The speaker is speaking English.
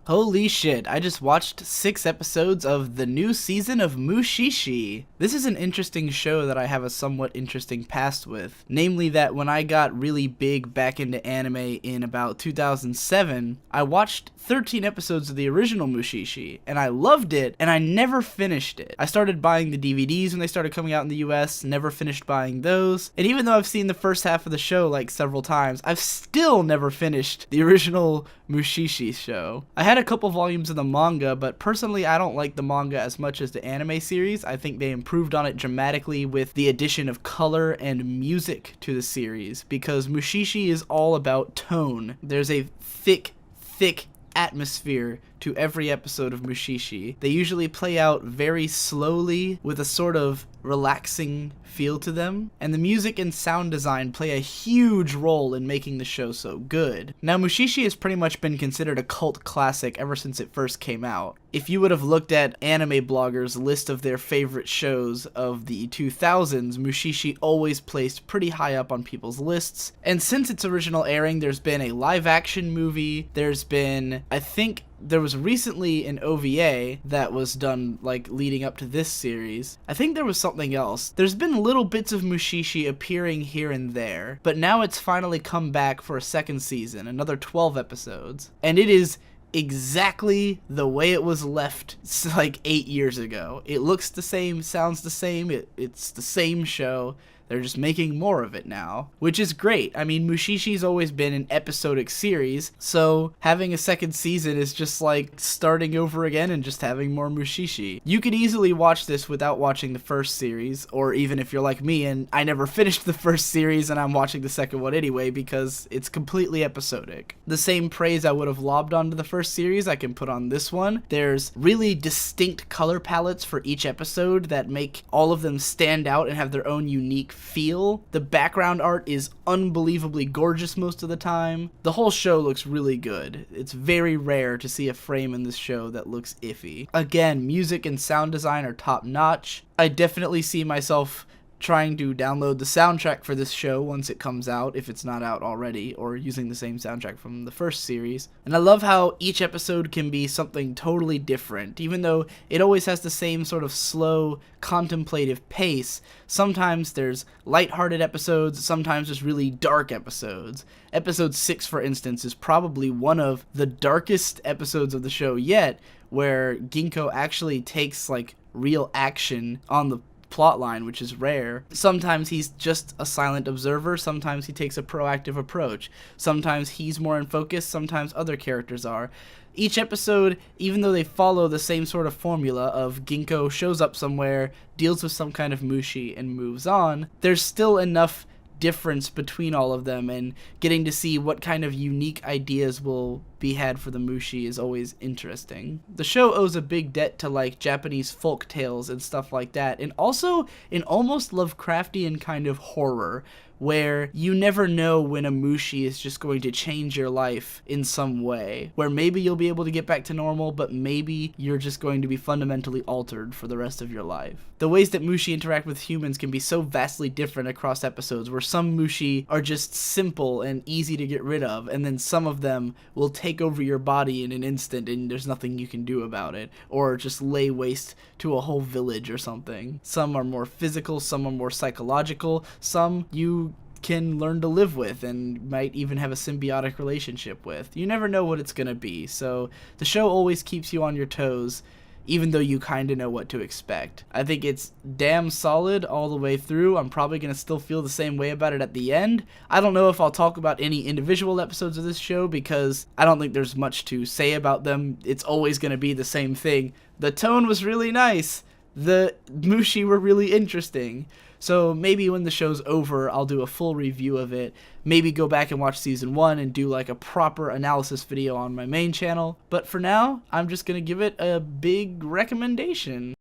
Holy shit, I just watched 6 episodes of the new season of Mushi-shi. This is an interesting show that I have a somewhat interesting past with. Namely that when I got really big back into anime in about 2007, I watched 13 episodes of the original Mushi-shi, and I loved it, and I never finished it. I started buying the DVDs when they started coming out in the US, never finished buying those, and even though I've seen the first half of the show like several times, I've still never finished the original Mushi-shi show. I had a couple volumes of the manga, but personally I don't like the manga as much as the anime series. I think they improved on it dramatically with the addition of color and music to the series, because Mushi-shi is all about tone. There's a thick atmosphere to every episode of Mushi-shi. They usually play out very slowly with a sort of relaxing feel to them, and the music and sound design play a huge role in making the show so good. Now, Mushi-shi has pretty much been considered a cult classic ever since it first came out. If you would have looked at anime bloggers' list of their favorite shows of the 2000s, Mushi-shi always placed pretty high up on people's lists, and since its original airing, there's been a live-action movie, there's been, I think, there was recently an OVA that was done, like, leading up to this series. I think there was something else. There's been little bits of Mushi-shi appearing here and there, but now it's finally come back for a second season, another 12 episodes, and it is exactly the way it was left like 8 years ago. It looks the same, sounds the same, it's the same show. They're just making more of it now, which is great. I mean, Mushi-shi's always been an episodic series, so having a second season is just like starting over again and just having more Mushi-shi. You could easily watch this without watching the first series, or even if you're like me and I never finished the first series and I'm watching the second one anyway because it's completely episodic. The same praise I would have lobbed onto the first series I can put on this one. There's really distinct color palettes for each episode that make all of them stand out and have their own unique feel. The background art is unbelievably gorgeous most of the time. The whole show looks really good. It's very rare to see a frame in this show that looks iffy. Again, music and sound design are top notch. I definitely see myself trying to download the soundtrack for this show once it comes out, if it's not out already, or using the same soundtrack from the first series. And I love how each episode can be something totally different, even though it always has the same sort of slow, contemplative pace. Sometimes there's lighthearted episodes, sometimes there's really dark episodes. Episode 6, for instance, is probably one of the darkest episodes of the show yet, where Ginko actually takes, like, real action on the plotline, which is rare. Sometimes he's just a silent observer, sometimes he takes a proactive approach, sometimes he's more in focus, sometimes other characters are. Each episode, even though they follow the same sort of formula of Ginko shows up somewhere, deals with some kind of mushi, and moves on, there's still enough difference between all of them, and getting to see what kind of unique ideas will be had for the mushi is always interesting. The show owes a big debt to like Japanese folk tales and stuff like that, and also an almost Lovecraftian kind of horror where you never know when a mushi is just going to change your life in some way, where maybe you'll be able to get back to normal, but maybe you're just going to be fundamentally altered for the rest of your life. The ways that mushi interact with humans can be so vastly different across episodes, where some mushi are just simple and easy to get rid of, and then some of them will take over your body in an instant and there's nothing you can do about it, or just lay waste to a whole village or something. Some are more physical, some are more psychological, some you can learn to live with and might even have a symbiotic relationship with. You never know what it's gonna be, so the show always keeps you on your toes, even though you kinda know what to expect. I think it's damn solid all the way through. I'm probably gonna still feel the same way about it at the end. I don't know if I'll talk about any individual episodes of this show because I don't think there's much to say about them. It's always gonna be the same thing. The tone was really nice. The mushi were really interesting. So maybe when the show's over, I'll do a full review of it. Maybe go back and watch season 1 and do like a proper analysis video on my main channel. But for now, I'm just gonna give it a big recommendation.